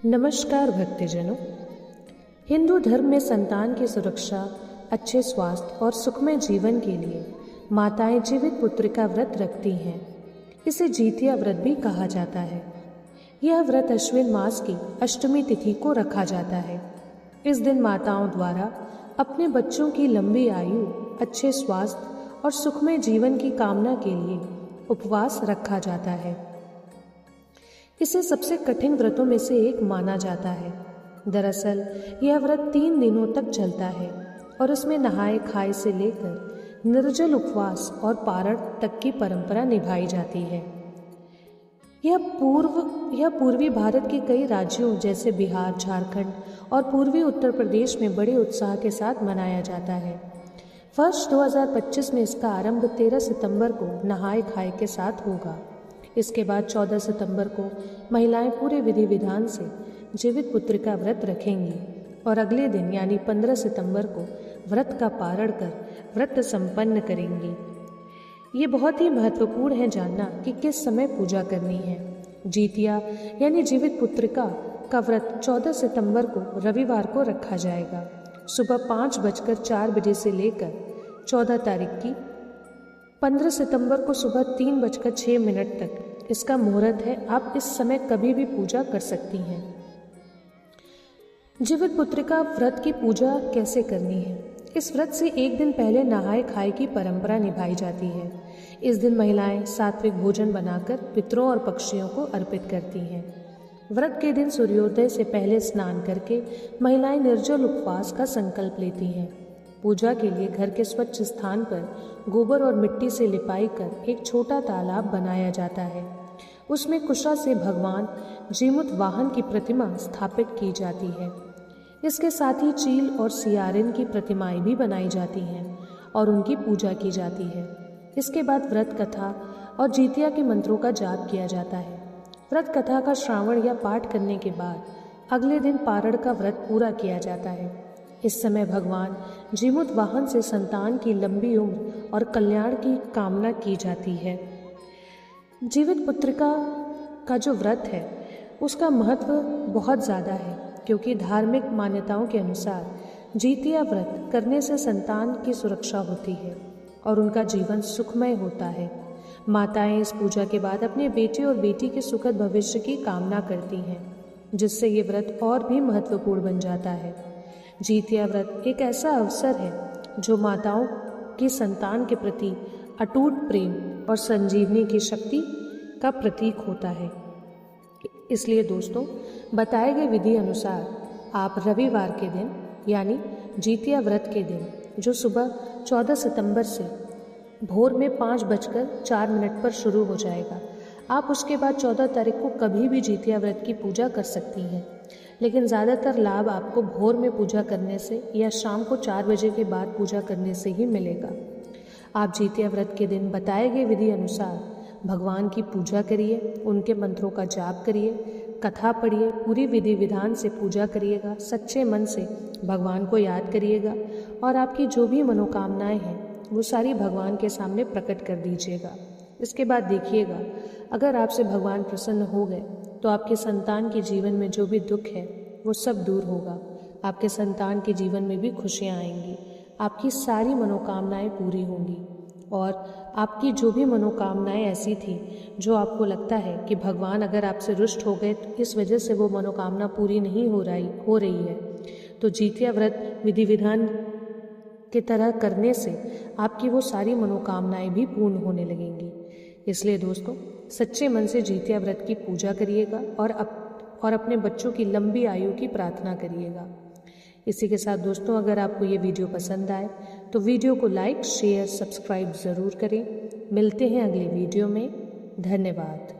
नमस्कार भक्तजनों। हिंदू धर्म में संतान की सुरक्षा, अच्छे स्वास्थ्य और सुखमय जीवन के लिए माताएं जीवित पुत्र का व्रत रखती हैं। इसे जीतिया व्रत भी कहा जाता है। यह व्रत अश्विन मास की अष्टमी तिथि को रखा जाता है। इस दिन माताओं द्वारा अपने बच्चों की लंबी आयु, अच्छे स्वास्थ्य और सुखमय जीवन की कामना के लिए उपवास रखा जाता है। इसे सबसे कठिन व्रतों में से एक माना जाता है। दरअसल यह व्रत 3 दिनों तक चलता है और उसमें नहाए खाए से लेकर निर्जल उपवास और पारण तक की परंपरा निभाई जाती है। यह पूर्वी भारत के कई राज्यों जैसे बिहार, झारखंड और पूर्वी उत्तर प्रदेश में बड़े उत्साह के साथ मनाया जाता है। वर्ष 2025 में इसका आरंभ 13 सितंबर को नहाए खाए के साथ होगा। इसके बाद 14 सितंबर को महिलाएं पूरे विधि विधान से जीवित पुत्र का व्रत रखेंगी और अगले दिन यानी 15 सितंबर को व्रत का पारण कर व्रत संपन्न करेंगी। ये बहुत ही महत्वपूर्ण है जानना कि किस समय पूजा करनी है। जीतिया यानी जीवित पुत्र का व्रत 14 सितंबर को रविवार को रखा जाएगा। सुबह 5:04 बजे से लेकर 14 तारीख की 15 सितंबर को सुबह 3:06 तक इसका मुहूर्त है। आप इस समय कभी भी पूजा कर सकती हैं। जीवित पुत्र का व्रत की पूजा कैसे करनी है? इस व्रत से एक दिन पहले नहाए खाए की परंपरा निभाई जाती है। इस दिन महिलाएं सात्विक भोजन बनाकर पितरों और पक्षियों को अर्पित करती हैं। व्रत के दिन सूर्योदय से पहले स्नान करके महिलाएं निर्जल उपवास का संकल्प लेती हैं। पूजा के लिए घर के स्वच्छ स्थान पर गोबर और मिट्टी से लिपाई कर एक छोटा तालाब बनाया जाता है। उसमें कुशा से भगवान जीमुत वाहन की प्रतिमा स्थापित की जाती है। इसके साथ ही चील और सियारिन की प्रतिमाएं भी बनाई जाती हैं और उनकी पूजा की जाती है। इसके बाद व्रत कथा और जीतिया के मंत्रों का जाप किया जाता है। व्रत कथा का श्रावण या पाठ करने के बाद अगले दिन पारण का व्रत पूरा किया जाता है। इस समय भगवान जीमुत वाहन से संतान की लंबी उम्र और कल्याण की कामना की जाती है। जीवित पुत्र का जो व्रत है उसका महत्व बहुत ज़्यादा है, क्योंकि धार्मिक मान्यताओं के अनुसार जीतिया व्रत करने से संतान की सुरक्षा होती है और उनका जीवन सुखमय होता है। माताएं इस पूजा के बाद अपने बेटे और बेटी के सुखद भविष्य की कामना करती हैं, जिससे ये व्रत और भी महत्वपूर्ण बन जाता है। जीतिया व्रत एक ऐसा अवसर है जो माताओं की संतान के प्रति अटूट प्रेम और संजीवनी की शक्ति का प्रतीक होता है। इसलिए दोस्तों, बताए गए विधि अनुसार आप रविवार के दिन यानी जीतिया व्रत के दिन, जो सुबह 14 सितंबर से भोर में 5:04 पर शुरू हो जाएगा, आप उसके बाद 14 तारीख को कभी भी जीतिया व्रत की पूजा कर सकती हैं। लेकिन ज़्यादातर लाभ आपको भोर में पूजा करने से या शाम को 4 बजे के बाद पूजा करने से ही मिलेगा। आप जीतिया व्रत के दिन बताए गए विधि अनुसार भगवान की पूजा करिए, उनके मंत्रों का जाप करिए, कथा पढ़िए, पूरी विधि विधान से पूजा करिएगा, सच्चे मन से भगवान को याद करिएगा और आपकी जो भी मनोकामनाएं हैं वो सारी भगवान के सामने प्रकट कर दीजिएगा। इसके बाद देखिएगा, अगर आपसे भगवान प्रसन्न हो गए तो आपके संतान के जीवन में जो भी दुख है वो सब दूर होगा। आपके संतान के जीवन में भी खुशियाँ आएंगी, आपकी सारी मनोकामनाएं पूरी होंगी और आपकी जो भी मनोकामनाएं ऐसी थी जो आपको लगता है कि भगवान अगर आपसे रुष्ट हो गए तो इस वजह से वो मनोकामना पूरी नहीं हो रही है, तो जीतिया व्रत विधि विधान के तरह करने से आपकी वो सारी मनोकामनाएं भी पूर्ण होने लगेंगी। इसलिए दोस्तों, सच्चे मन से जीतिया व्रत की पूजा करिएगा और अपने बच्चों की लंबी आयु की प्रार्थना करिएगा। इसी के साथ दोस्तों, अगर आपको ये वीडियो पसंद आए तो वीडियो को लाइक, शेयर, सब्सक्राइब ज़रूर करें। मिलते हैं अगले वीडियो में। धन्यवाद।